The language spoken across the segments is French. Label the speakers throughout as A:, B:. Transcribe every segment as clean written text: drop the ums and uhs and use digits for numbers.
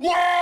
A: Wouah!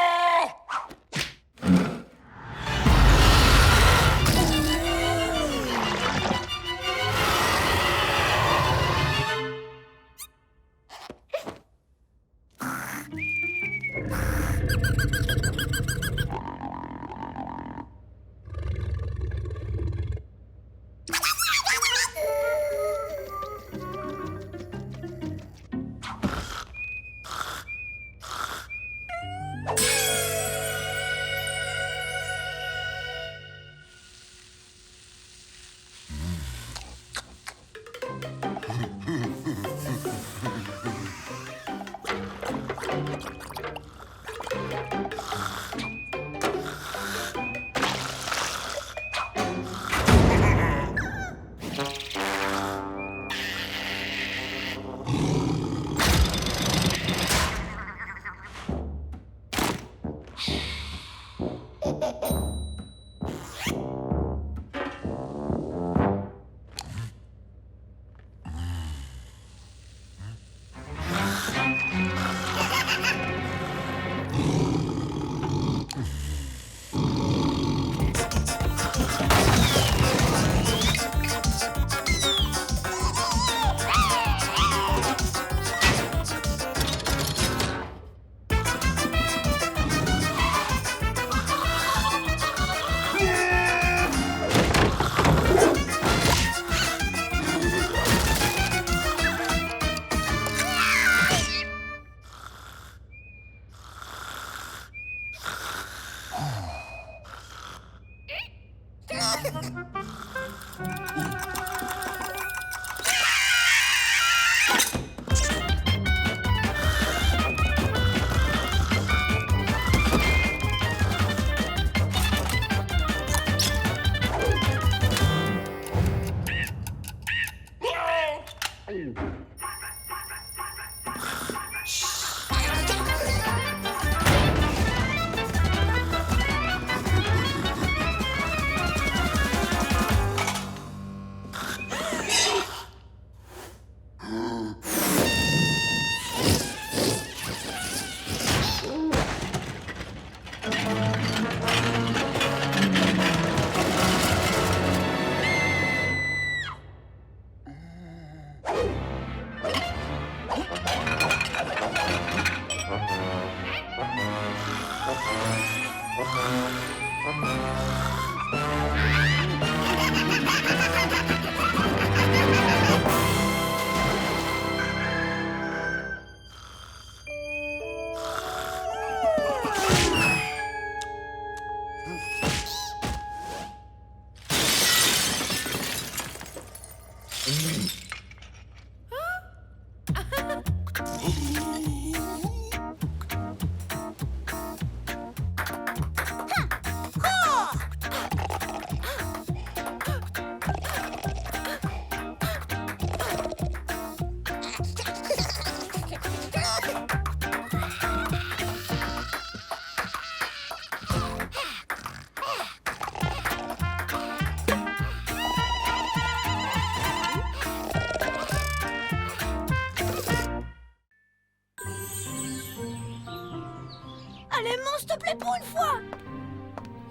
B: Allez, s'il te plaît, pour une fois!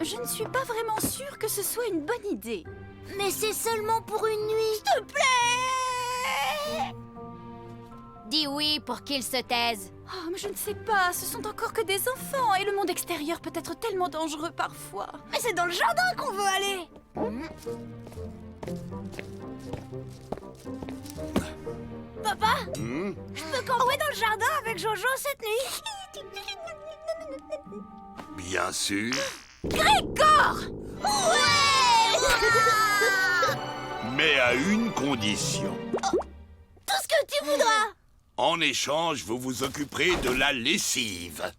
B: Je ne suis pas vraiment sûre que ce soit une bonne idée.
C: Mais c'est seulement pour une nuit.
B: S'il te plaît!
C: Dis oui pour qu'il se taise.
B: Oh, mais je ne sais pas, ce sont encore que des enfants et le monde extérieur peut être tellement dangereux parfois.
D: Mais c'est dans le jardin qu'on veut aller. Papa, je peux camper dans le jardin avec Jojo cette nuit?
A: Bien sûr.
D: Grégor! Ouais!
A: Mais à une condition.
D: Tout ce que tu voudras.
A: En échange, vous vous occuperez de la lessive.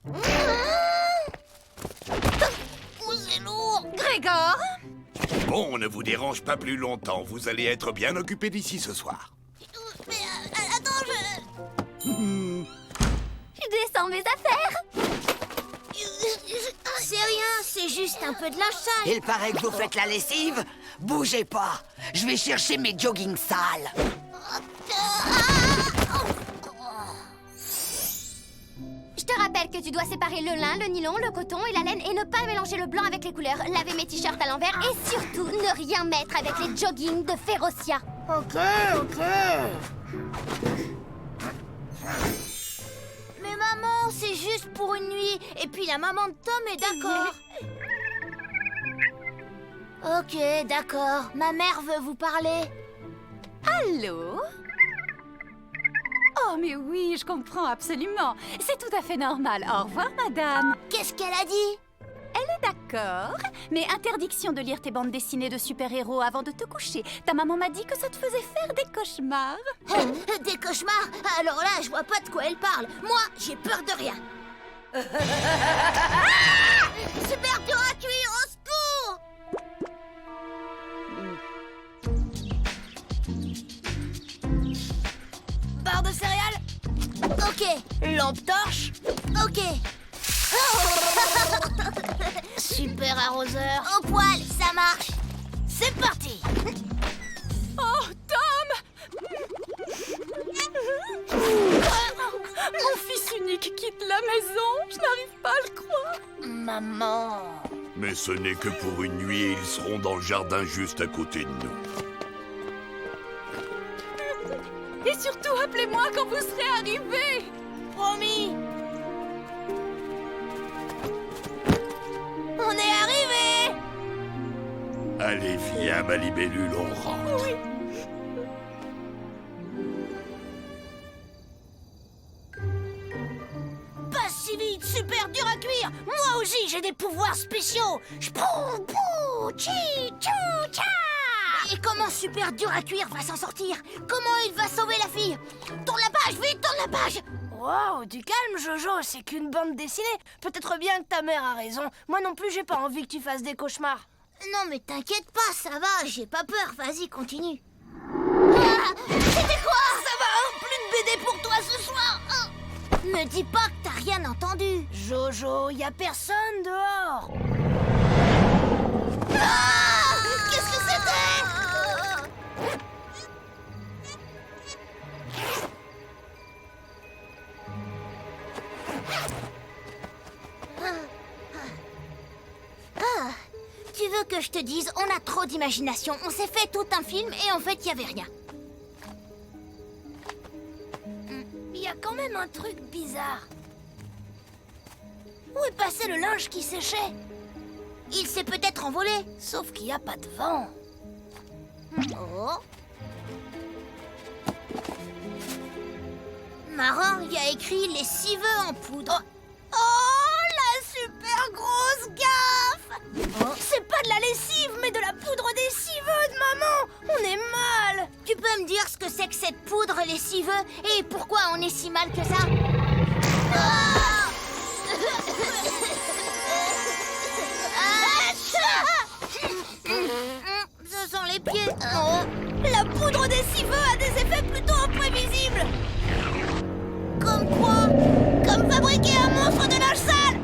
D: C'est lourd.
B: Grégor!
A: Bon, on ne vous dérange pas plus longtemps. Vous allez être bien occupé d'ici ce soir.
D: Mais attends,
C: Je descends mes affaires. C'est rien, c'est juste un peu de linge sale.
E: Il paraît que vous faites la lessive. Bougez pas. Je vais chercher mes jogging sales.
C: Je te rappelle que tu dois séparer le lin, le nylon, le coton et la laine et ne pas mélanger le blanc avec les couleurs, laver mes t-shirts à l'envers et surtout ne rien mettre avec les joggings de Férocia.
D: Ok. Mais maman, c'est juste pour une nuit. Et puis la maman de Tom est d'accord. Ok, d'accord. Ma mère veut vous parler.
B: Allô? Oh, mais oui, je comprends absolument. C'est tout à fait normal. Au revoir, madame.
D: Qu'est-ce qu'elle a dit?
B: Elle est d'accord, mais interdiction de lire tes bandes dessinées de super-héros avant de te coucher. Ta maman m'a dit que ça te faisait faire des cauchemars.
D: Des cauchemars? Alors là, je vois pas de quoi elle parle. Moi, j'ai peur de rien. Super dur à cuire, au secours! Barre de céréales? Ok. Lampe torche? Ok. Super arroseur. Au poil, ça marche. C'est parti.
B: Oh, Tom! Mon fils unique quitte la maison. Je n'arrive pas à le croire.
D: Maman.
A: Mais ce n'est que pour une nuit et ils seront dans le jardin juste à côté de nous.
B: Et surtout, appelez-moi quand vous serez arrivés.
D: Promis. On est arrivé.
A: Allez, viens, ma libellule, on rentre.
B: Oui.
D: Pas si vite, super dur à cuire. Moi aussi, j'ai des pouvoirs spéciaux. J'pou, pou, chi, chou, cha. Et comment super dur à cuire va s'en sortir? Comment il va sauver la fille? Tourne la page, vite, tourne la page.
F: Wow, du calme, Jojo, c'est qu'une bande dessinée. Peut-être bien que ta mère a raison. Moi non plus, j'ai pas envie que tu fasses des cauchemars.
D: Non mais t'inquiète pas, ça va, j'ai pas peur. Vas-y, continue. Ah, c'était quoi? Ça va, hein? Plus de BD pour toi ce soir. Ah. Me dis pas que t'as rien entendu.
F: Jojo, y a personne dehors.
D: Ah, qu'est-ce que c'était? Ah, tu veux que je te dise, on a trop d'imagination. On s'est fait tout un film et en fait, il y avait rien.
F: Il y a quand même un truc bizarre. Où est passé le linge qui séchait?
D: Il s'est peut-être envolé.
F: Sauf qu'il n'y a pas de vent.
D: Oh. Marrant, il y a écrit les civeux en poudre. Oh, la super grosse gaffe!
F: C'est pas de la lessive, mais de la poudre des civeux de maman. On est mal.
D: Tu peux me dire ce que c'est que cette poudre lessiveux et pourquoi on est si mal que ça? Ah! Ce sont les pieds.
F: La poudre des civeux a des effets plutôt imprévisibles.
D: Comme quoi? Comme fabriquer un monstre de linge sale!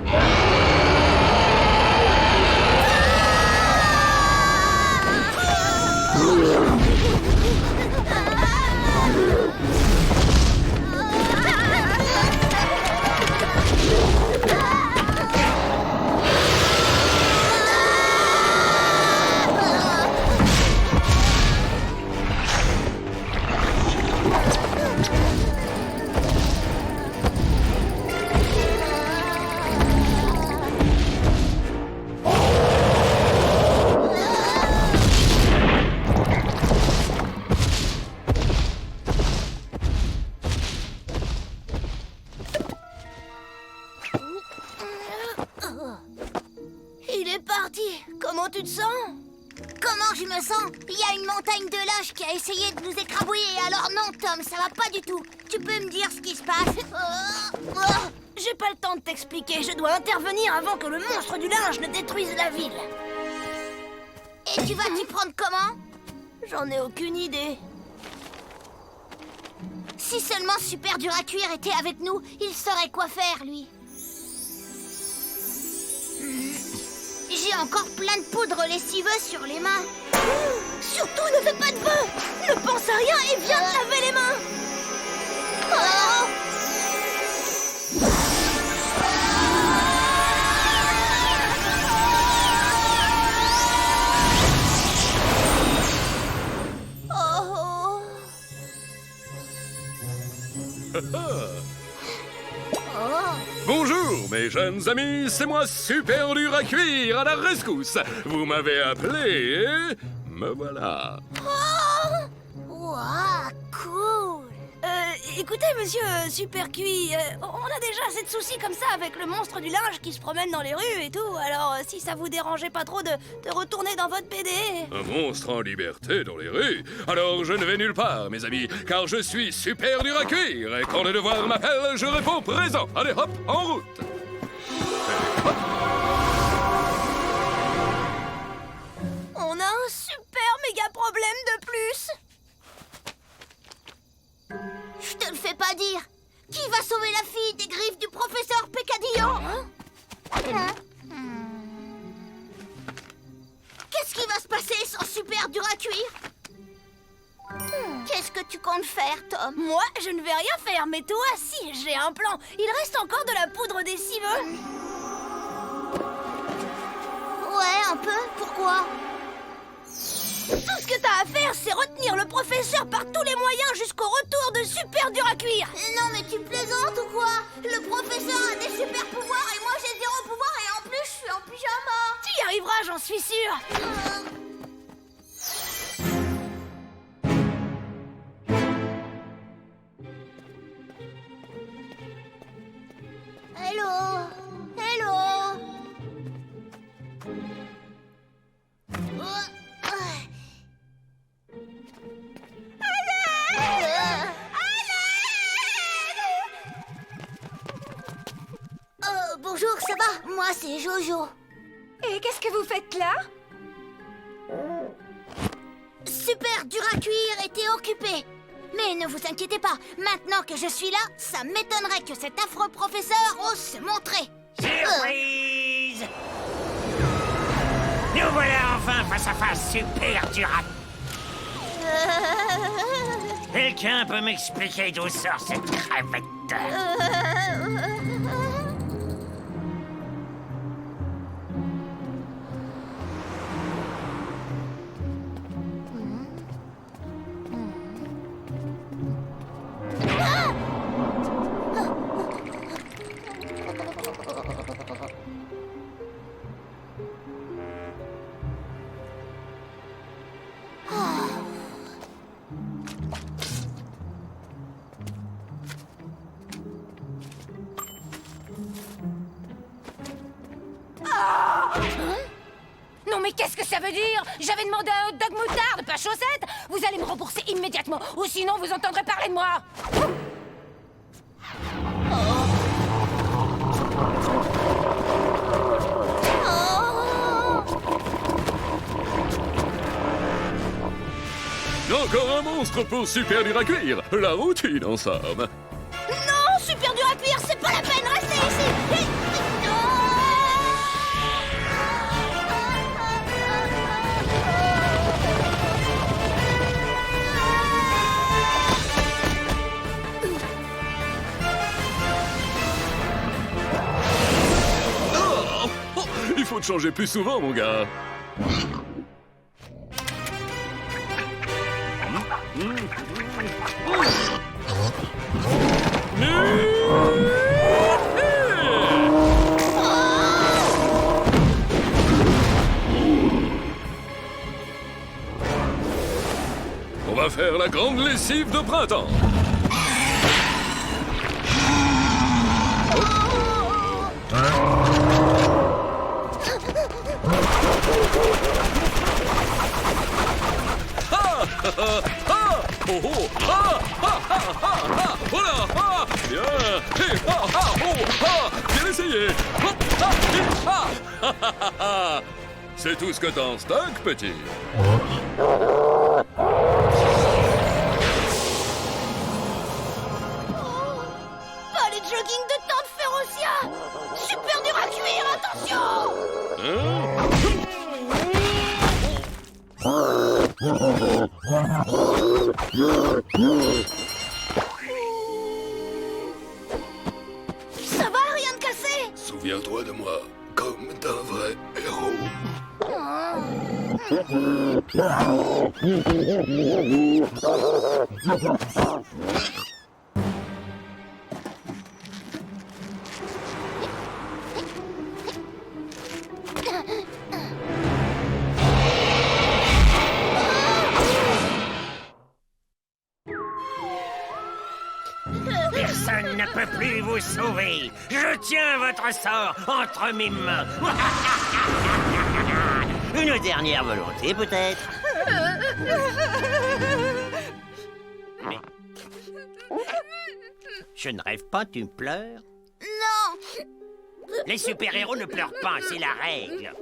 F: Il est parti. Comment tu te sens?
D: Comment je me sens? Il y a une montagne de lâches qui a essayé de nous écrabouiller. Alors non, Tom, ça va pas du tout. Tu peux me dire ce qui se passe?
F: J'ai pas le temps de t'expliquer. Je dois intervenir avant que le monstre du linge ne détruise la ville.
D: Et tu vas t'y prendre comment?
F: J'en ai aucune idée.
D: Si seulement Super Dur à Cuire était avec nous, il saurait quoi faire, lui. J'ai encore plein de poudre lessiveuse sur les mains.
F: Surtout, ne fais pas de feu. Ne pense à rien et viens te laver les mains.
D: Oh!
G: Bonjour mes jeunes amis, c'est moi Super Dur à Cuire, à la rescousse. Vous m'avez appelé et me voilà.
D: Waouh, cool.
F: Écoutez, monsieur Super Cuit, on a déjà assez de soucis comme ça avec le monstre du linge qui se promène dans les rues et tout. Alors, si ça vous dérangeait pas trop de retourner dans votre BD...
G: Un monstre en liberté dans les rues? Alors je ne vais nulle part, mes amis, car je suis Super Dur à Cuire. Et quand le devoir m'appelle, je réponds présent. Allez hop, en route. Et hop.
F: On a un super méga problème de plus.
D: Je te le fais pas dire. Qui va sauver la fille des griffes du professeur Peccadillo? Qu'est-ce qui va se passer sans Super Dur à Cuire? Qu'est-ce que tu comptes faire, Tom?
F: Moi, je ne vais rien faire, mais toi, si, j'ai un plan. Il reste encore de la poudre des civeux.
D: Ouais, un peu. Pourquoi?
F: Tout ce que t'as à faire, c'est retenir le professeur par tous les moyens jusqu'au retour de Super Dur à Cuire.
D: Non, mais tu plaisantes ou quoi? Le professeur a des super pouvoirs et moi j'ai 0 pouvoir et en plus je suis en pyjama.
F: Tu y arriveras, j'en suis sûre.
D: Hello. Hello. Bonjour, ça va? Moi, c'est Jojo.
B: Et qu'est-ce que vous faites là?
D: Super Dur à Cuire était occupé. Mais ne vous inquiétez pas, maintenant que je suis là, ça m'étonnerait que cet affreux professeur ose se montrer.
E: Surprise! Nous voilà enfin face à face, Super Dur à... Quelqu'un peut m'expliquer d'où sort cette crevette?
F: Non mais qu'est-ce que ça veut dire? J'avais demandé un hot dog moutarde, pas chaussettes. Vous allez me rembourser immédiatement, ou sinon vous entendrez parler de moi.
G: Encore un monstre pour Super Dur à Cuire. La routine en somme.
D: Non, Super Dur à Cuire, c'est pas la peine, restez ici.
G: Oh, il faut te changer plus souvent, mon gars. On va faire la grande lessive de printemps. Voilà, bien, bien essayé. C'est tout ce que t'as en stock, petit.
D: Pas les jogging de temps de Férocia. Super Dur à Cuire, attention. Ça va, rien de cassé?
A: Souviens-toi de moi, comme d'un vrai héros.
H: vous sauver. Je tiens votre sort entre mes mains. Une dernière volonté, peut-être? Mais... Je ne rêve pas, tu pleures?
D: Non,
H: Les super-héros ne pleurent pas, c'est la règle.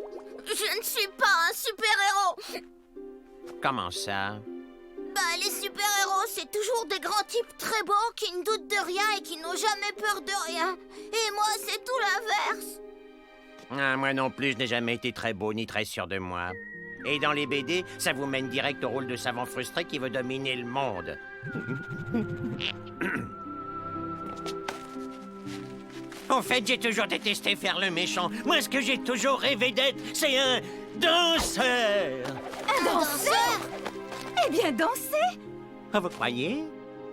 D: je ne suis pas un super-héros.
H: Comment ça?
D: Bah, les super-héros, c'est toujours des grands types très beaux qui ne doutent de rien et qui n'ont jamais peur de rien. Et moi, c'est tout l'inverse.
H: Ah, moi non plus, je n'ai jamais été très beau ni très sûr de moi. Et dans les BD, ça vous mène direct au rôle de savant frustré qui veut dominer le monde. En fait, j'ai toujours détesté faire le méchant. Moi, ce que j'ai toujours rêvé d'être, c'est un danseur.
B: Un danseur? Eh bien, danser?
H: Ah, vous croyez?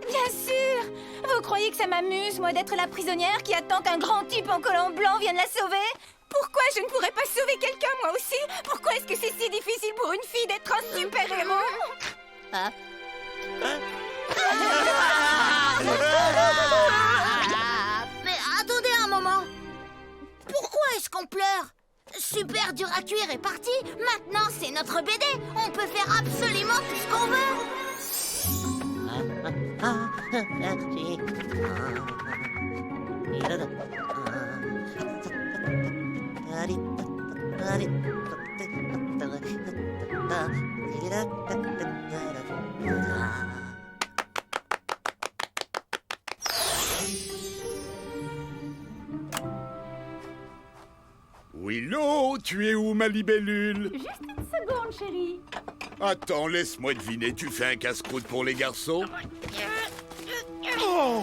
B: Bien sûr! Vous croyez que ça m'amuse, moi, d'être la prisonnière qui attend qu'un grand type en collant blanc vienne la sauver? Pourquoi je ne pourrais pas sauver quelqu'un, moi aussi? Pourquoi est-ce que c'est si difficile pour une fille d'être un super-héros?
D: Mais attendez un moment. Pourquoi est-ce qu'on pleure? Super dur à cuire est parti. Maintenant, c'est notre BD. On peut faire absolument tout ce qu'on veut.
A: Willow, tu es où, ma libellule?
B: Juste une seconde, chérie.
A: Attends, laisse-moi deviner, tu fais un casse-croûte pour les garçons?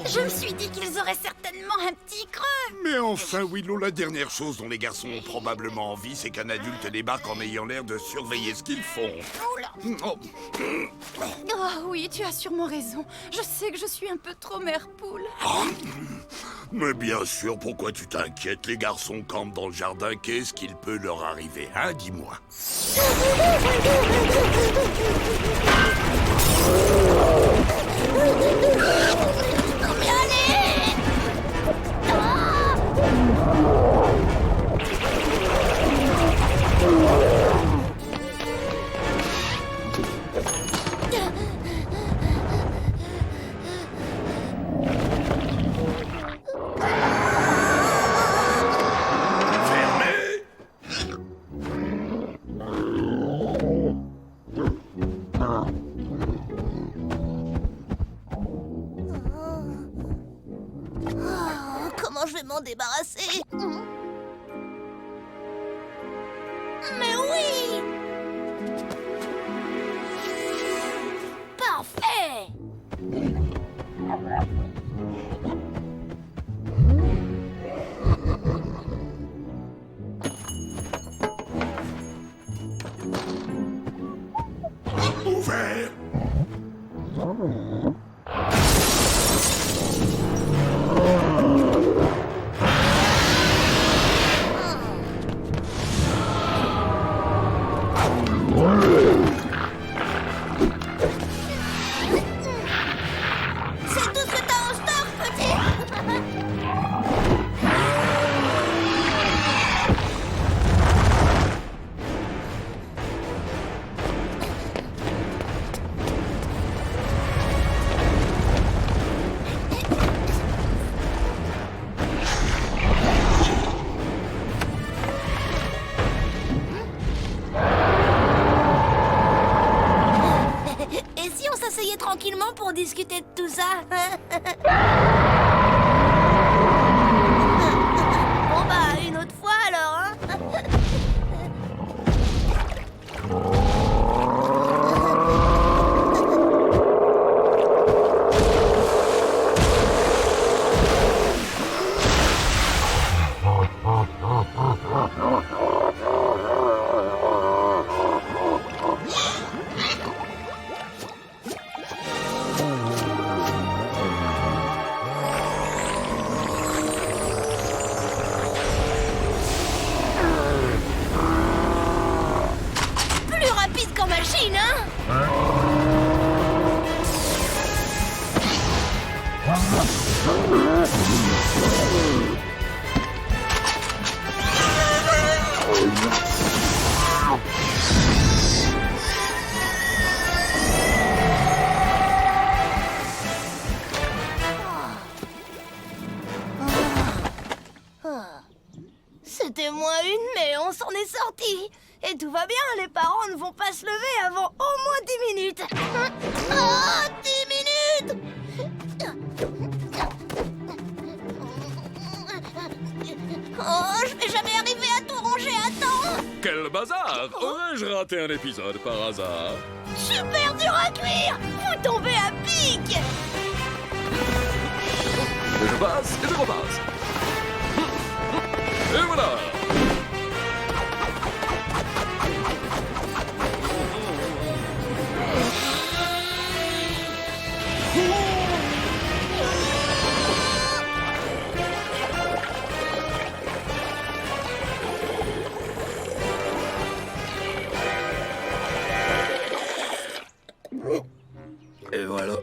B: Je me suis dit qu'ils auraient certainement un petit creux.
A: Mais enfin, Willow, la dernière chose dont les garçons ont probablement envie, c'est qu'un adulte débarque en ayant l'air de surveiller ce qu'ils font. Oh.
B: Oh oui, tu as sûrement raison. Je sais que je suis un peu trop mère poule.
A: Mais bien sûr, pourquoi tu t'inquiètes? Les garçons campent dans le jardin, qu'est-ce qu'il peut leur arriver, hein? Dis-moi.
D: Comment je vais m'en débarrasser? Mais oui! Parfait!
A: Ouvert!
D: C'est tout ce que t'as en stock, petit!
F: Et si on s'asseyait tranquillement pour discuter de tout ça? Bon bah, une autre fois alors, hein? C'était -1, mais on s'en est sorti. Et tout va bien, les parents ne vont pas se lever avant au moins 10 minutes.
D: Oh, 10 minutes! Oh, je vais jamais arriver à tout ranger à temps!
G: Quel bazar! Aurais-je raté un épisode par hasard?
F: Super dur à cuire! Vous tombez à pic!
G: Je passe et je repasse. Et voilà! Et voilà,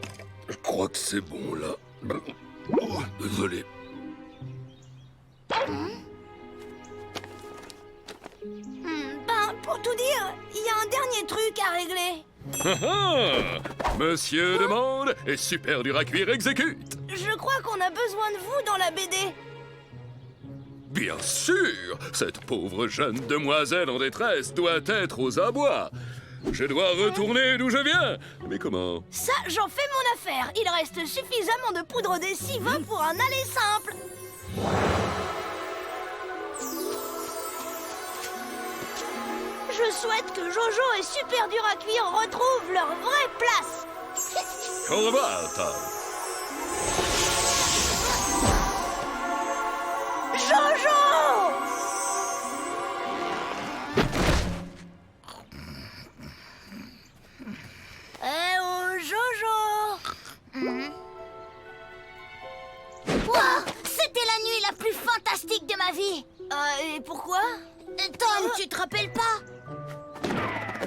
G: je crois que c'est bon là. Oh, désolé.
F: Pour tout dire, il y a un dernier truc à régler.
G: Monsieur demande et super dur à cuire exécute.
F: Je crois qu'on a besoin de vous dans la BD.
G: Bien sûr, cette pauvre jeune demoiselle en détresse doit être aux abois. Je dois retourner d'où je viens. Mais comment?
F: Ça, j'en fais mon affaire. Il reste suffisamment de poudre d'essive pour un aller simple. Je souhaite que Jojo et Super Dur à Cuire retrouvent leur vraie place.
G: Au revoir, Tom.
F: Jojo! Eh oh, Jojo!
D: Wow, c'était la nuit la plus fantastique de ma vie!
F: Et pourquoi?
D: Tom, tu te rappelles pas?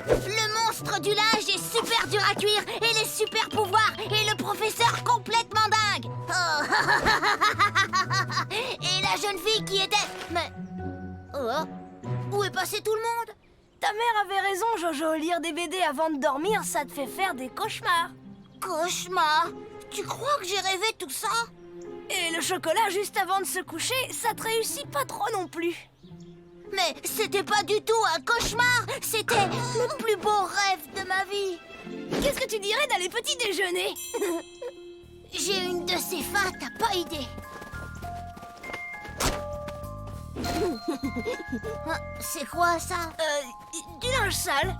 D: Le monstre du linge est super dur à cuire et les super pouvoirs et le professeur complètement dingue. Oh. Et la jeune fille qui était... Mais... Oh. Où est passé tout le monde?
F: Ta mère avait raison, Jojo. Lire des BD avant de dormir, ça te fait faire des cauchemars.
D: Cauchemar? Tu crois que j'ai rêvé tout ça?
F: Et le chocolat juste avant de se coucher, ça te réussit pas trop non plus.
D: Mais c'était pas du tout un cauchemar, c'était le plus beau rêve de ma vie.
F: Qu'est-ce que tu dirais d'aller petit déjeuner?
D: J'ai une de ces fins, t'as pas idée. C'est quoi ça?
F: Du linge sale.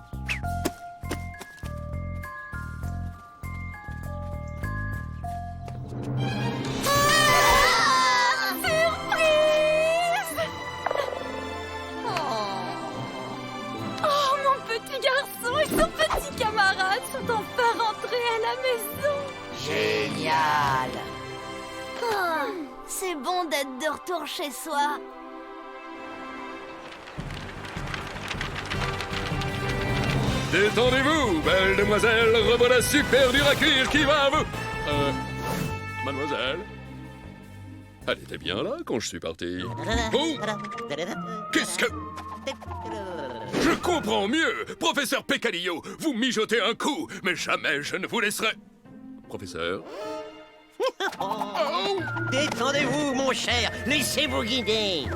B: Oh, mon petit garçon et son petit camarade sont enfin rentrés à la maison.
E: Génial!
F: Oh, c'est bon d'être de retour chez soi.
G: Détendez-vous, belle demoiselle, revoilà super dur à cuire qui va à vous. Mademoiselle? Elle était bien là quand je suis parti. Oh! Qu'est-ce que... Je comprends mieux! Professeur Pécalillo, vous mijotez un coup, mais jamais je ne vous laisserai... Professeur?
H: Oh, détendez-vous, mon cher. Laissez-vous guider.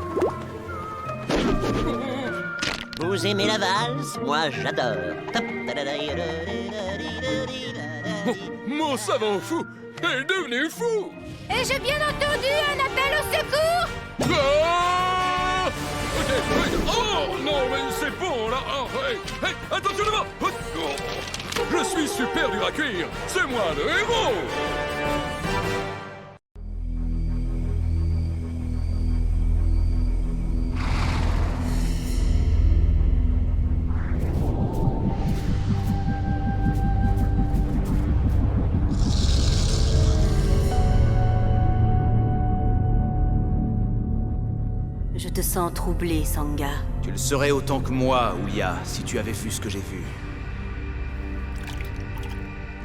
H: Vous aimez la valse? Moi, j'adore.
G: Mon savant fou est devenu fou!
B: Et j'ai bien entendu un appel au secours.
G: Ah! Ok, oui. Oh non, mais c'est bon là. Oh, hey, hey, attention devant. Oh. Je suis super dur à cuire. C'est moi le héros.
I: Je te sens troublé, Sangha.
J: Tu le serais autant que moi, Oulia, si tu avais vu ce que j'ai vu.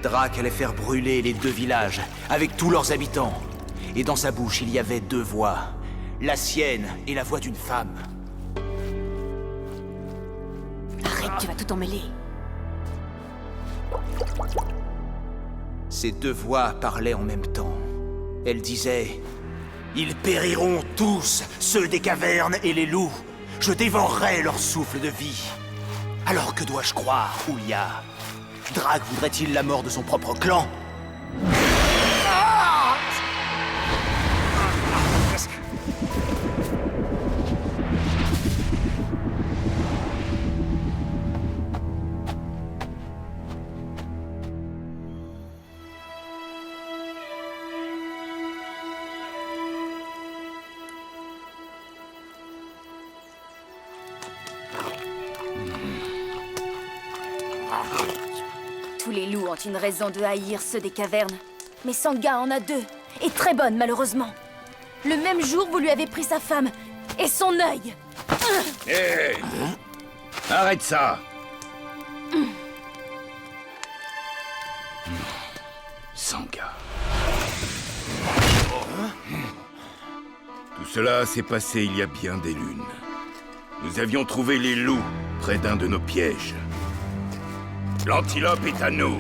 J: Drac allait faire brûler les 2 villages, avec tous leurs habitants. Et dans sa bouche, il y avait 2 voix. La sienne et la voix d'une femme.
I: Arrête, tu vas tout emmêler.
J: Ces 2 voix parlaient en même temps. Elles disaient... Ils périront tous, ceux des cavernes et les loups. Je dévorerai leur souffle de vie. Alors que dois-je croire, Oulia? Drag voudrait-il la mort de son propre clan?
F: Tous les loups ont une raison de haïr ceux des cavernes. Mais Sangha en a deux, et très bonnes malheureusement. Le même jour, vous lui avez pris sa femme et son œil.
A: Hé Arrête ça Sangha. Tout cela s'est passé il y a bien des lunes. Nous avions trouvé les loups près d'un de nos pièges. L'antilope est à nous.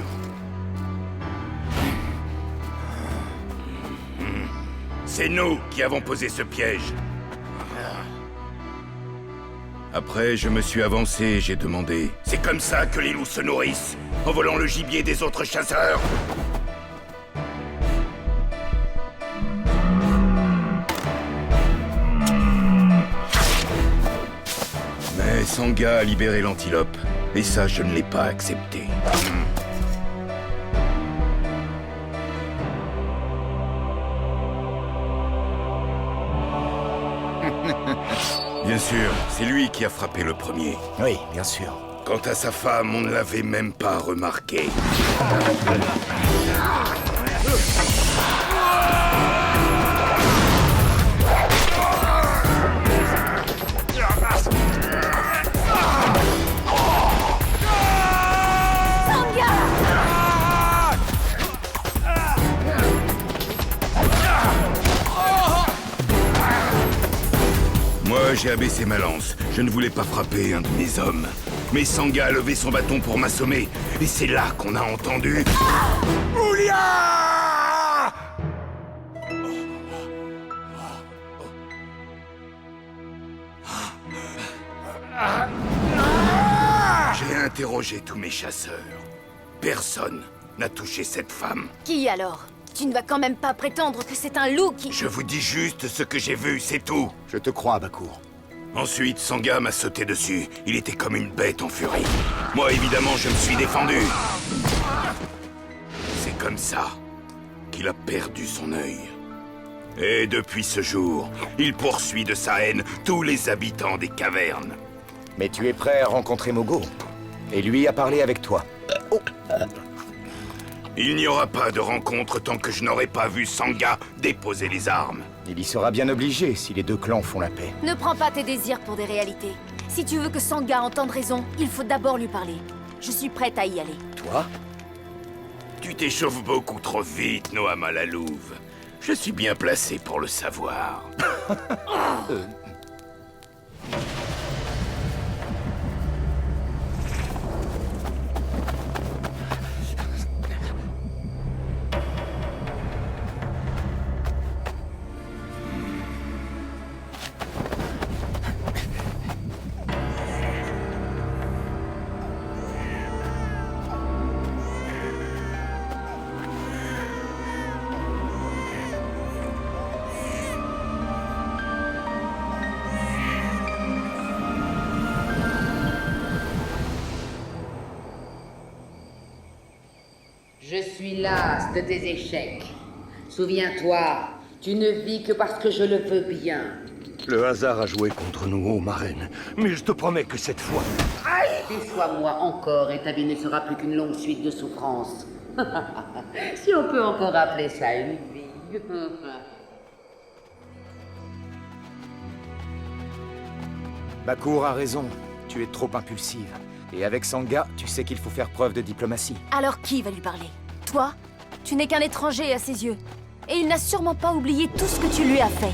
A: C'est nous qui avons posé ce piège. Après, je me suis avancé et j'ai demandé. C'est comme ça que les loups se nourrissent, en volant le gibier des autres chasseurs. Mais Sangha a libéré l'antilope, et ça, je ne l'ai pas accepté. Bien sûr, c'est lui qui a frappé le premier.
J: Oui, bien sûr.
A: Quant à sa femme, on ne l'avait même pas remarqué. Moi, j'ai abaissé ma lance. Je ne voulais pas frapper un de mes hommes. Mais Sangha a levé son bâton pour m'assommer. Et c'est là qu'on a entendu... Oulia! J'ai interrogé tous mes chasseurs. Personne n'a touché cette femme.
F: Qui alors? Tu ne vas quand même pas prétendre que c'est un loup qui...
A: Je vous dis juste ce que j'ai vu, c'est tout.
J: Je te crois, Bakour.
A: Ensuite, Sangha m'a sauté dessus. Il était comme une bête en furie. Moi, évidemment, je me suis défendu. C'est comme ça qu'il a perdu son œil. Et depuis ce jour, il poursuit de sa haine tous les habitants des cavernes.
J: Mais tu es prêt à rencontrer Mogo. Et lui a parlé avec toi.
A: Il n'y aura pas de rencontre tant que je n'aurai pas vu Sangha déposer les armes.
J: Il y sera bien obligé si les deux clans font la paix.
F: Ne prends pas tes désirs pour des réalités. Si tu veux que Sangha entende raison, il faut d'abord lui parler. Je suis prête à y aller.
J: Toi?
A: Tu t'échauffes beaucoup trop vite, Noam à la louve. Je suis bien placé pour le savoir.
K: Je suis lasse de tes échecs. Souviens-toi, tu ne vis que parce que je le veux bien.
L: Le hasard a joué contre nous, ô marraine. Mais je te promets que cette fois...
K: Déçois-moi encore et ta vie ne sera plus qu'une longue suite de souffrances. Si on peut encore appeler ça une vie.
J: Bakour a raison. Tu es trop impulsive. Et avec Sangha, tu sais qu'il faut faire preuve de diplomatie.
F: Alors qui va lui parler? Toi? Tu n'es qu'un étranger à ses yeux. Et il n'a sûrement pas oublié tout ce que tu lui as fait.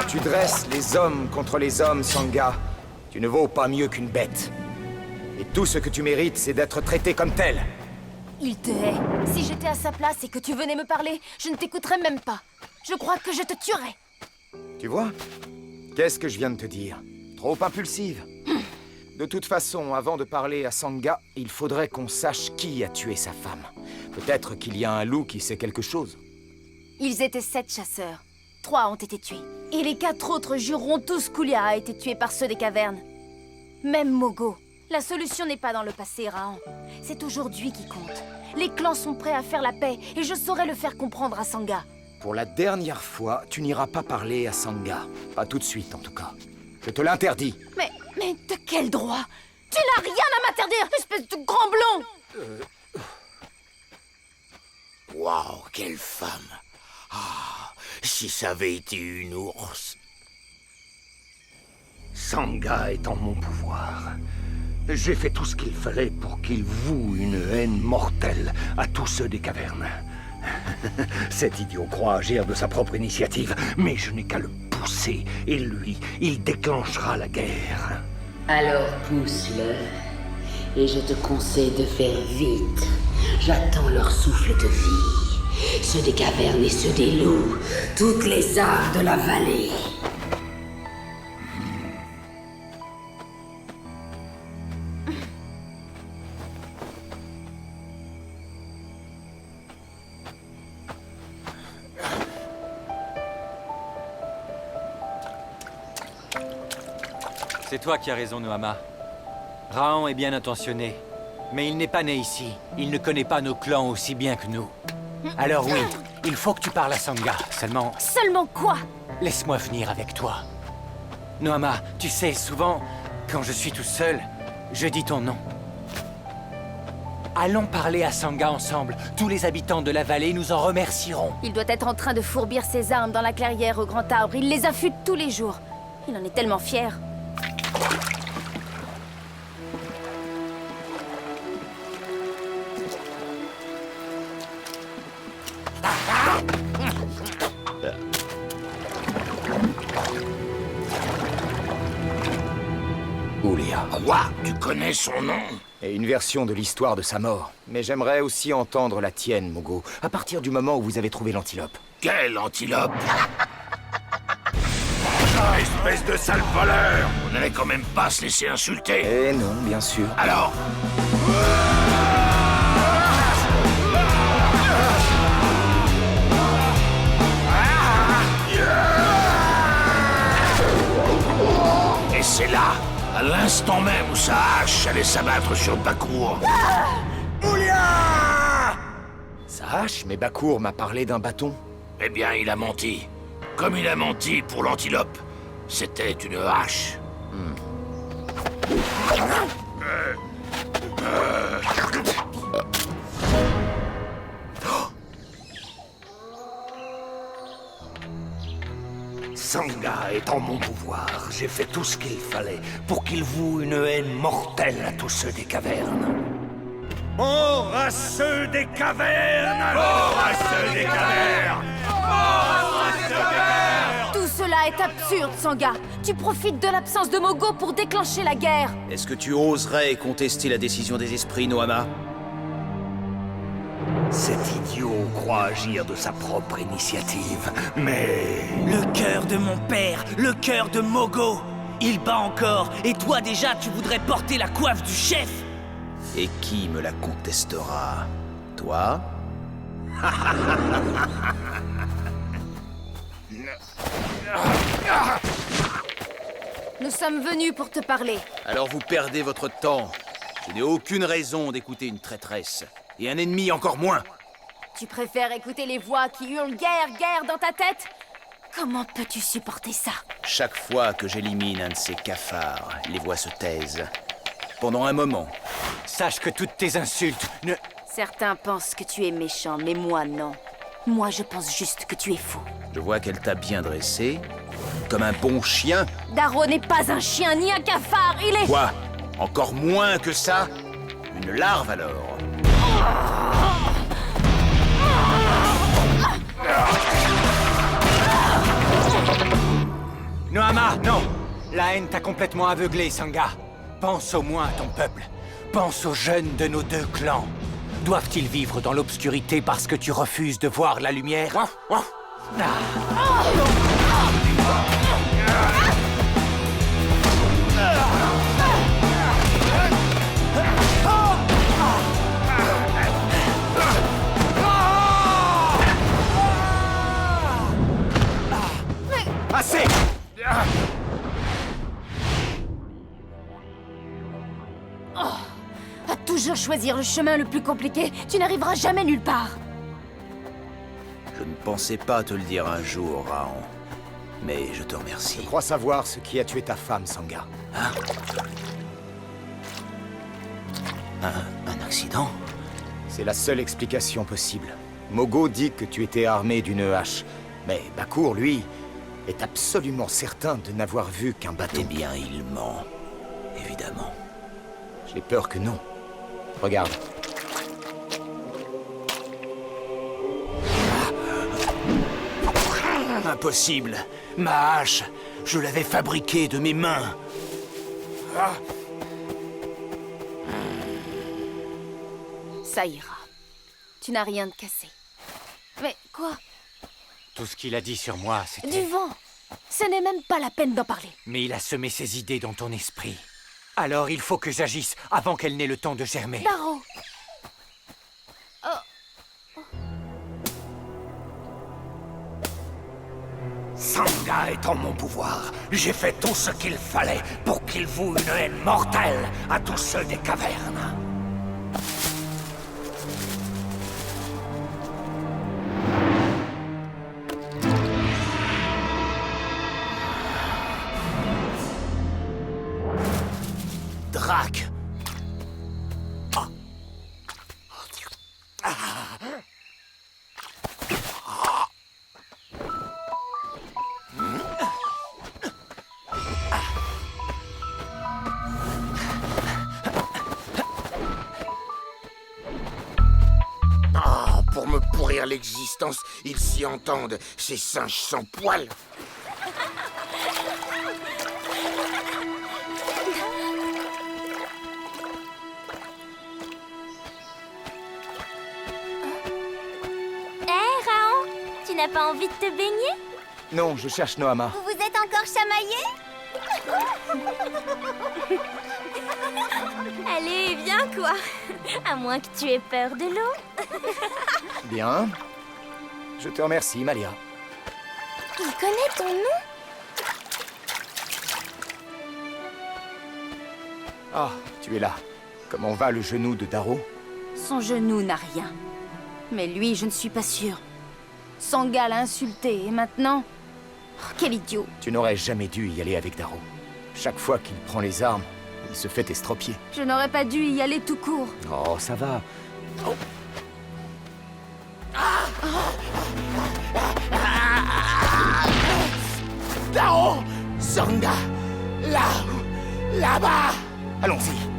M: Tu dresses les hommes contre les hommes, Sangha. Tu ne vaux pas mieux qu'une bête. Et tout ce que tu mérites, c'est d'être traité comme tel.
B: Il te hait. Si j'étais à sa place et que tu venais me parler, je ne t'écouterais même pas. Je crois que je te tuerais.
M: Tu vois? Qu'est-ce que je viens de te dire? Trop impulsive. De toute façon, avant de parler à Sangha, il faudrait qu'on sache qui a tué sa femme. Peut-être qu'il y a un loup qui sait quelque chose.
B: Ils étaient 7 chasseurs. 3 ont été tués. Et les 4 autres jureront tous qu'Oulia a été tué par ceux des cavernes. Même Mogo. La solution n'est pas dans le passé, Rahan. C'est aujourd'hui qui compte. Les clans sont prêts à faire la paix et je saurai le faire comprendre à Sangha.
M: Pour la dernière fois, tu n'iras pas parler à Sangha. Pas tout de suite, en tout cas. Je te l'interdis.
B: Mais de quel droit? Tu n'as rien à m'interdire, espèce de grand blond!
N: Waouh, quelle femme! Ah, si ça avait été une ours!
L: Sangha est en mon pouvoir. J'ai fait tout ce qu'il fallait pour qu'il voue une haine mortelle à tous ceux des cavernes. Cet idiot croit agir de sa propre initiative, mais je n'ai qu'à le pousser, et lui, il déclenchera la guerre.
K: Alors pousse-le, et je te conseille de faire vite. J'attends leur souffle de vie, ceux des cavernes et ceux des loups, toutes les âmes de la vallée.
O: C'est toi qui as raison, Nohama. Rahan est bien intentionné, mais il n'est pas né ici. Il ne connaît pas nos clans aussi bien que nous. Alors oui, il faut que tu parles à Sangha, seulement...
B: Seulement quoi?
O: Laisse-moi venir avec toi. Nohama, tu sais, souvent, quand je suis tout seul, je dis ton nom. Allons parler à Sangha ensemble. Tous les habitants de la vallée nous en remercieront.
B: Il doit être en train de fourbir ses armes dans la clairière au grand arbre. Il les affûte tous les jours. Il en est tellement fier.
M: Oulia.
N: Quoi? Tu connais son nom?
M: Et une version de l'histoire de sa mort. Mais j'aimerais aussi entendre la tienne, Mogo, à partir du moment où vous avez trouvé l'antilope.
N: Quelle antilope?
A: Espèce de sale voleur!
N: On n'allait quand même pas se laisser insulter.
M: Eh non, bien sûr.
N: Alors? Et c'est là, à l'instant même où sa hache allait s'abattre sur Bakour.
M: Oulia! Sa hache? Mais Bakour m'a parlé d'un bâton.
N: Eh bien, il a menti. Comme il a menti pour l'antilope. C'était une hache.
L: Sangha est en mon pouvoir. J'ai fait tout ce qu'il fallait pour qu'il voue une haine mortelle à tous ceux des cavernes. Mort à ceux des cavernes!
A: Mort à ceux des cavernes! Mort à ceux des cavernes!
B: Tout cela est absurde, Sangha. Tu profites de l'absence de Mogo pour déclencher la guerre.
P: Est-ce que tu oserais contester la décision des esprits, Nohama?
L: Cet idiot croit agir de sa propre initiative, mais...
Q: Le cœur de mon père, le cœur de Mogo. Il bat encore, et toi déjà tu voudrais porter la coiffe du chef.
P: Et qui me la contestera? Toi?
B: Nous sommes venus pour te parler.
P: Alors vous perdez votre temps. Je n'ai aucune raison d'écouter une traîtresse. Et un ennemi encore moins.
B: Tu préfères écouter les voix qui hurlent guerre, guerre dans ta tête? Comment peux-tu supporter ça?
P: Chaque fois que j'élimine un de ces cafards, les voix se taisent. Pendant un moment.
O: Sache que toutes tes insultes ne...
B: Certains pensent que tu es méchant, mais moi non. Moi je pense juste que tu es fou.
P: Je vois qu'elle t'a bien dressé. Comme un bon chien.
B: Darrow n'est pas un chien ni un cafard, il est...
P: Quoi? Encore moins que ça? Une larve alors?
O: Ah non! La haine t'a complètement aveuglé, Sangha. Pense au moins à ton peuple. Pense aux jeunes de nos deux clans. Doivent-ils vivre dans l'obscurité parce que tu refuses de voir la lumière?
J: Assez!
F: À toujours choisir le chemin le plus compliqué, tu n'arriveras jamais nulle part.
P: Je ne pensais pas te le dire un jour, Raon. Mais je te remercie.
M: Je crois savoir ce qui a tué ta femme, Sangha.
P: Hein? Un accident?
M: C'est la seule explication possible. Mogo dit que tu étais armé d'une hache. Mais Bakour, lui, est absolument certain de n'avoir vu qu'un bâton.
P: Eh bien, il ment. Évidemment.
M: J'ai peur que non. Regarde.
Q: Impossible. Ma hache, je l'avais fabriquée de mes mains.
F: Ça ira. Tu n'as rien de cassé. Mais quoi?
O: Tout ce qu'il a dit sur moi, c'était...
F: Du vent. Ce n'est même pas la peine d'en parler.
O: Mais il a semé ses idées dans ton esprit. Alors il faut que j'agisse avant qu'elle n'ait le temps de germer.
F: Darrow.
N: Sangha est en mon pouvoir. J'ai fait tout ce qu'il fallait pour qu'il voue une haine mortelle à tous ceux des cavernes.
Q: Drac.
N: Pour me pourrir l'existence, ils s'y entendent, ces singes sans poils.
C: Raon, tu n'as pas envie de te baigner?
M: Non, je cherche Nohama.
C: Vous vous êtes encore chamaillé? Allez, viens quoi. À moins que tu aies peur de l'eau.
M: Bien. Je te remercie, Malia.
C: Il connaît ton nom?
M: Ah, tu es là. Comment va le genou de Darrow?
F: Son genou n'a rien. Mais lui, je ne suis pas sûre. Sangha l'a insulté, et maintenant... Oh, quel idiot!
M: Tu n'aurais jamais dû y aller avec Darrow. Chaque fois qu'il prend les armes, il se fait estropier.
F: Je n'aurais pas dû y aller tout court.
M: Oh, ça va. Oh.
N: Darrow! Sangha! Là-bas!
M: Allons-y.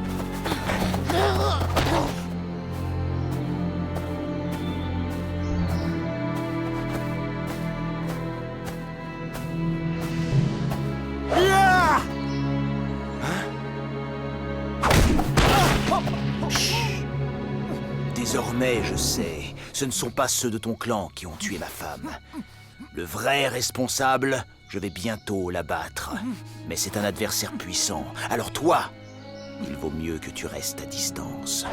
P: Désormais, je sais, ce ne sont pas ceux de ton clan qui ont tué ma femme. Le vrai responsable, je vais bientôt l'abattre. Mais c'est un adversaire puissant. Alors toi, il vaut mieux que tu restes à distance.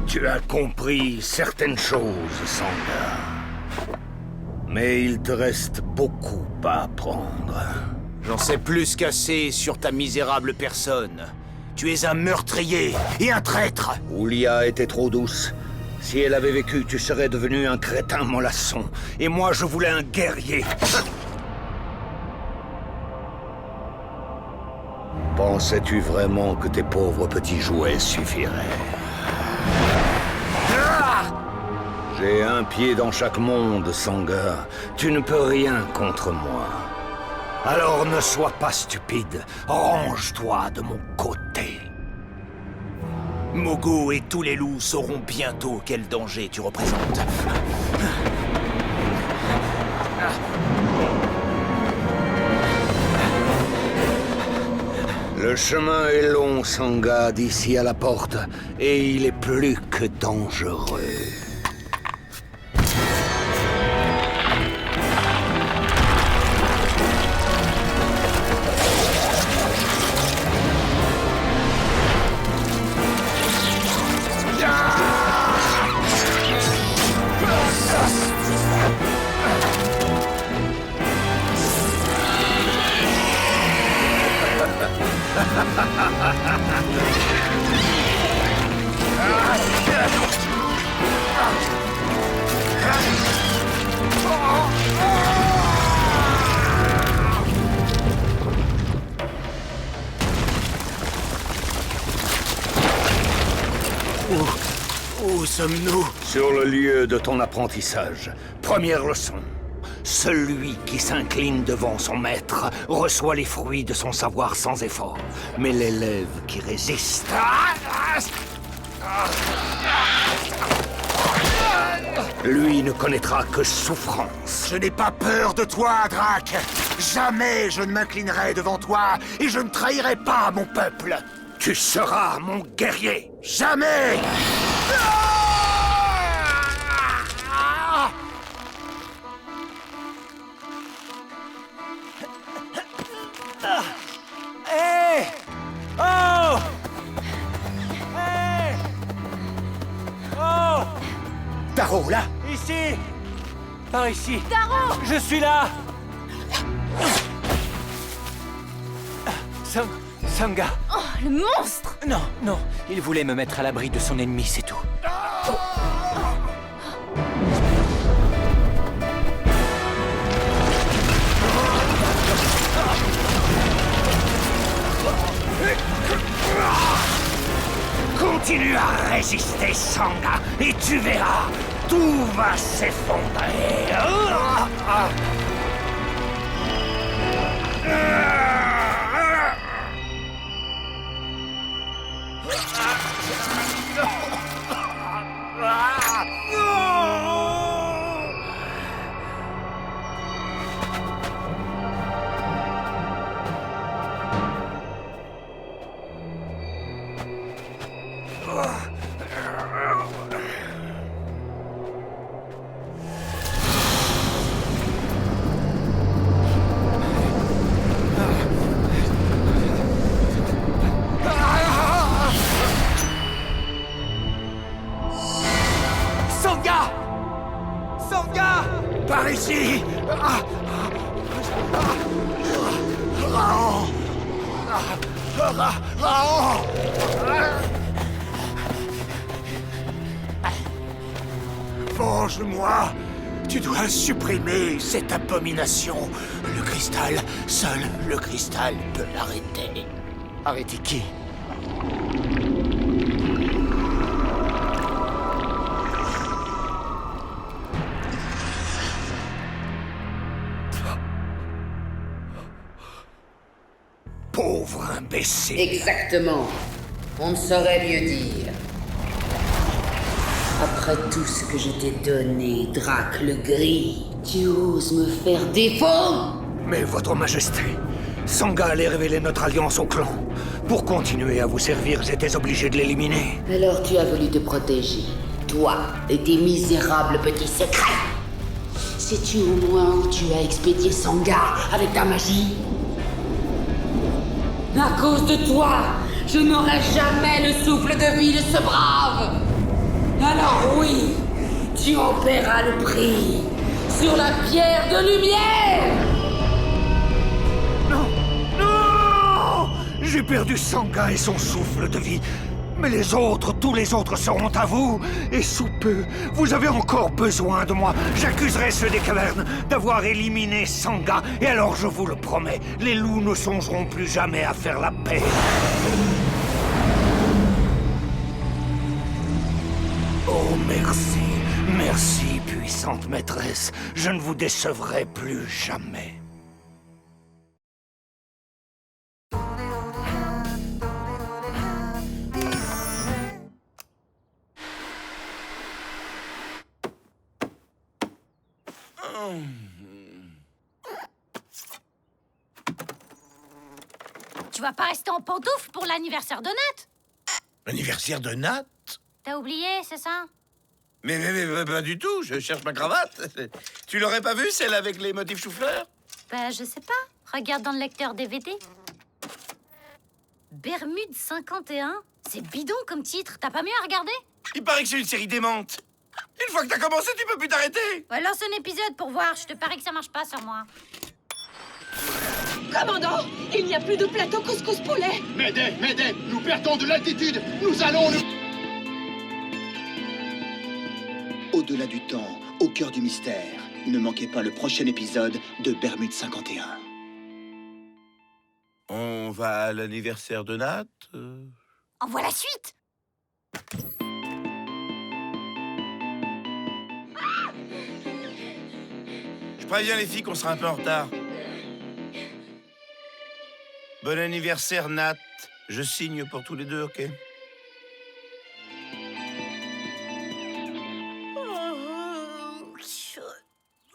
N: Tu as compris certaines choses, Sangha. Mais il te reste beaucoup à apprendre.
P: J'en sais plus qu'assez sur ta misérable personne. Tu es un meurtrier et un traître.
L: Oulia était trop douce. Si elle avait vécu, tu serais devenu un crétin mollasson. Et moi, je voulais un guerrier. Pensais-tu vraiment que tes pauvres petits jouets suffiraient? J'ai un pied dans chaque monde, Sangha. Tu ne peux rien contre moi. Alors ne sois pas stupide. Range-toi de mon côté.
P: Mogo et tous les loups sauront bientôt quel danger tu représentes.
L: Le chemin est long, Sangha, d'ici à la porte, et il est plus que dangereux.
P: Où sommes-nous?
L: Sur le lieu de ton apprentissage. Première leçon. Celui qui s'incline devant son maître reçoit les fruits de son savoir sans effort. Mais l'élève qui résiste... lui ne connaîtra que souffrance.
J: Je n'ai pas peur de toi, Drac. Jamais je ne m'inclinerai devant toi et je ne trahirai pas mon peuple.
L: Tu seras mon guerrier.
J: Jamais!
Q: Hé! Oh! Hé! Oh!
P: Taro, là?
Q: Ici! Par ici!
B: Taro!
Q: Je suis là! Sangha!
B: Oh, le monstre!
Q: Non, non, il voulait me mettre à l'abri de son ennemi, c'est tout.
N: Continue à résister, Sangha, et tu verras, tout va s'effondrer.
J: Par ici! Raon! Raon! Venge-moi! Tu dois supprimer cette abomination. Le cristal, seul le cristal peut l'arrêter.
M: Arrêter qui?
N: Pauvre imbécile!
K: Exactement. On ne saurait mieux dire. Après tout ce que je t'ai donné, Drac le Gris, tu oses me faire défaut?
L: Mais votre majesté, Sangha allait révéler notre alliance au clan. Pour continuer à vous servir, j'étais obligé de l'éliminer.
K: Alors tu as voulu te protéger, toi et tes misérables petits secrets. Sais-tu au moins où tu as expédié Sangha avec ta magie? À cause de toi, je n'aurai jamais le souffle de vie de ce brave. Alors oui, tu en paieras le prix sur la pierre de lumière.
N: Non! Non! J'ai perdu Sangha et son souffle de vie. Mais les autres, tous les autres seront à vous. Et sous peu, vous avez encore besoin de moi. J'accuserai ceux des cavernes d'avoir éliminé Sangha. Et alors, je vous le promets, les loups ne songeront plus jamais à faire la paix. Oh, merci. Merci, puissante maîtresse. Je ne vous décevrai plus jamais.
D: Tu vas pas rester en pantoufles pour l'anniversaire de Nat?
R: L'anniversaire de Nat?
D: T'as oublié, c'est ça?
R: Mais pas du tout, je cherche ma cravate. Tu l'aurais pas vue, celle avec les motifs chou-fleur?
D: Bah, je sais pas. Regarde dans le lecteur DVD. Bermude 51? C'est bidon comme titre, t'as pas mieux à regarder?
R: Il paraît que c'est une série démente. Une fois que t'as commencé, tu peux plus t'arrêter.
D: Ouais, lance un épisode pour voir, je te parie que ça marche pas sur moi.
K: Commandant, il n'y a plus de plateau couscous poulet.
S: M'aidez, nous perdons de l'altitude. Nous allons nous...
T: Au-delà du temps, au cœur du mystère, ne manquez pas le prochain épisode de Bermude 51.
R: On va à l'anniversaire de Nat?
D: Envoie la suite.
R: Je préviens les filles qu'on sera un peu en retard. Bon anniversaire, Nat. Je signe pour tous les deux, ok?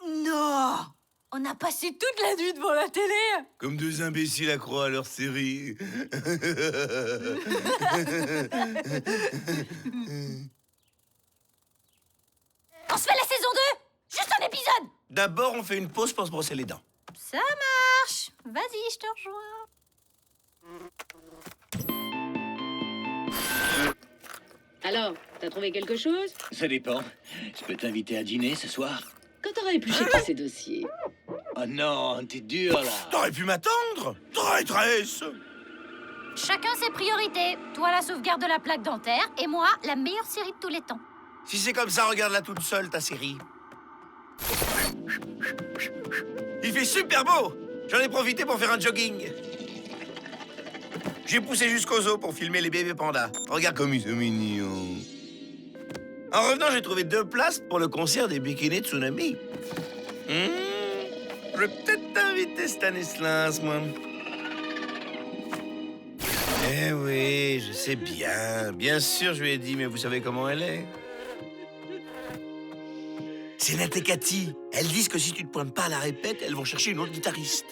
D: Non! On a passé toute la nuit devant la télé!
R: Comme deux imbéciles accros à leur série.
D: On se fait la saison 2! Juste un épisode!
R: D'abord, on fait une pause pour se brosser les dents.
D: Ça marche! Vas-y, je te rejoins.
K: Alors, t'as trouvé quelque chose?
U: Ça dépend. Je peux t'inviter à dîner ce soir?
K: Quand t'auras épluché tous ces dossiers.
U: Oh non, t'es dur là.
R: T'aurais pu m'attendre, traîtresse.
D: Chacun ses priorités. Toi, la sauvegarde de la plaque dentaire, et moi, la meilleure série de tous les temps.
R: Si c'est comme ça, regarde-la toute seule, ta série. Il fait super beau. J'en ai profité pour faire un jogging. J'ai poussé jusqu'au zoo pour filmer les bébés pandas. Regarde comme ils sont mignons. En revenant, j'ai trouvé 2 places pour le concert des Bikini Tsunami. Je vais peut-être t'inviter Stanislas, moi. Eh oui, je sais bien. Bien sûr, je lui ai dit, mais vous savez comment elle est. C'est Nat et Cathy. Elles disent que si tu te pointes pas à la répète, elles vont chercher une autre guitariste.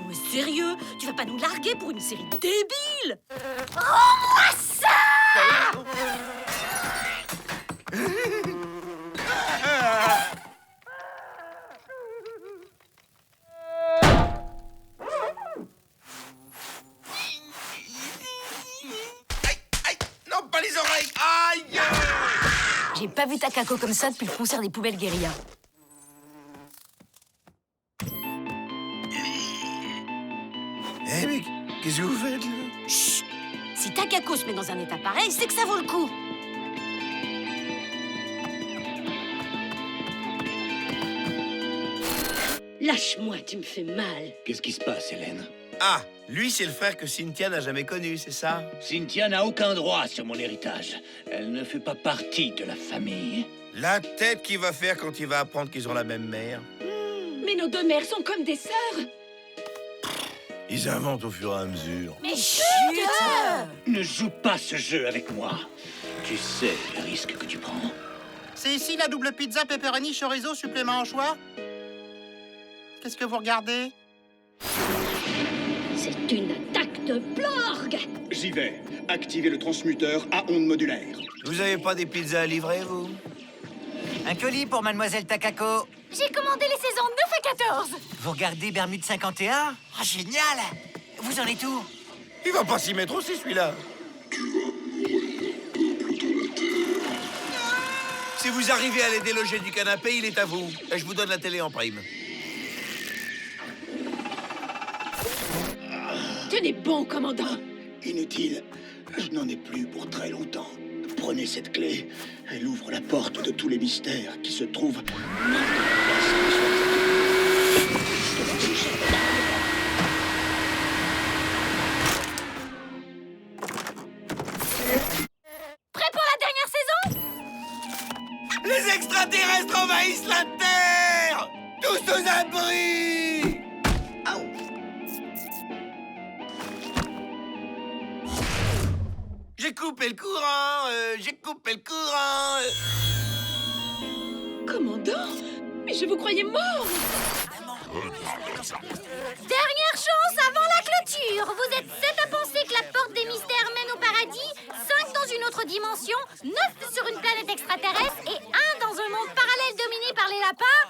D: Mais sérieux, tu vas pas nous larguer pour une série débile? Rends-moi ça!
R: Non, pas les oreilles! Aïe!
F: J'ai pas vu Takako comme ça depuis le concert des poubelles guérilla.
R: Eh mais qu'est-ce que vous faites là?
F: Chut! Si Takako se met dans un état pareil, c'est que ça vaut le coup.
K: Lâche-moi, tu me fais mal.
U: Qu'est-ce qui se passe, Hélène?
R: Ah, lui, c'est le frère que Cynthia n'a jamais connu, c'est ça?
U: Cynthia n'a aucun droit sur mon héritage. Elle ne fait pas partie de la famille.
R: La tête qu'il va faire quand il va apprendre qu'ils ont la même mère.
K: Mais nos 2 mères sont comme des sœurs.
R: Ils inventent au fur et à mesure.
D: Mais chut!
U: Ne joue pas ce jeu avec moi. Tu sais le risque que tu prends.
V: C'est ici la double pizza pepperoni chorizo supplément en choix? Qu'est-ce que vous regardez?
K: C'est une attaque de Blorg.
S: J'y vais. Activez le transmuteur à ondes modulaires.
R: Vous avez pas des pizzas à livrer, vous?
E: Un colis pour Mademoiselle Takako.
D: J'ai commandé les saisons 9 à 14.
E: Vous regardez Bermude 51? Oh, génial! Vous en êtes où?
R: Il va pas s'y mettre aussi, celui-là. Si vous arrivez à les déloger du canapé, il est à vous. Et je vous donne la télé en prime.
K: Tenez bon, commandant.
T: Inutile. Je n'en ai plus pour très longtemps. Prenez cette clé. Elle ouvre la porte de tous les mystères qui se trouvent...
B: Prêt pour la dernière saison?
R: Les extraterrestres envahissent la Terre! Tous aux abris! J'ai coupé le courant, j'ai coupé le courant.
K: Commandant? Mais je vous croyais mort.
C: Dernière chance avant la clôture. Vous êtes 7 à penser que la porte des mystères mène au paradis, 5 dans une autre dimension, 9 sur une planète extraterrestre et 1 dans un monde parallèle dominé par les lapins.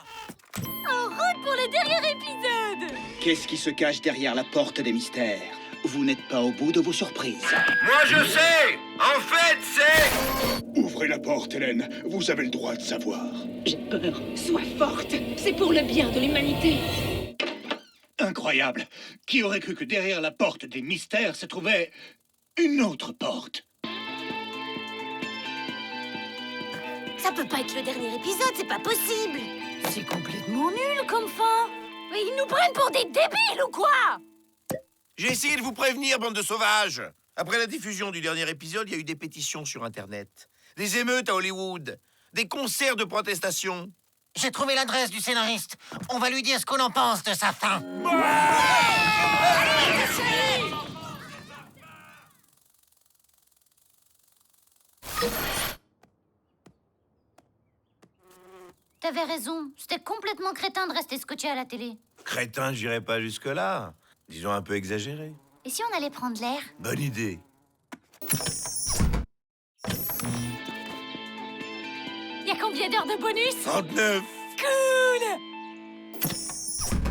C: En route pour le dernier épisode.
T: Qu'est-ce qui se cache derrière la porte des mystères? Vous n'êtes pas au bout de vos surprises.
R: Moi je sais! En fait, c'est...
S: Ouvrez la porte, Hélène. Vous avez le droit de savoir.
K: J'ai peur. Sois forte. C'est pour le bien de l'humanité.
U: Incroyable. Qui aurait cru que derrière la porte des mystères se trouvait une autre porte?
D: Ça peut pas être le dernier épisode, c'est pas possible.
B: C'est complètement nul comme fin. Mais ils nous prennent pour des débiles ou quoi?
R: J'ai essayé de vous prévenir, bande de sauvages. Après la diffusion du dernier épisode, il y a eu des pétitions sur Internet, des émeutes à Hollywood, des concerts de protestation.
E: J'ai trouvé l'adresse du scénariste. On va lui dire ce qu'on en pense de sa fin.
C: T'avais raison. C'était complètement crétin de rester scotché à la télé.
R: Crétin, j'irai pas jusque-là. Disons un peu exagéré.
C: Et si on allait prendre l'air?
R: Bonne idée.
B: Y a combien d'heures de bonus?
R: 39.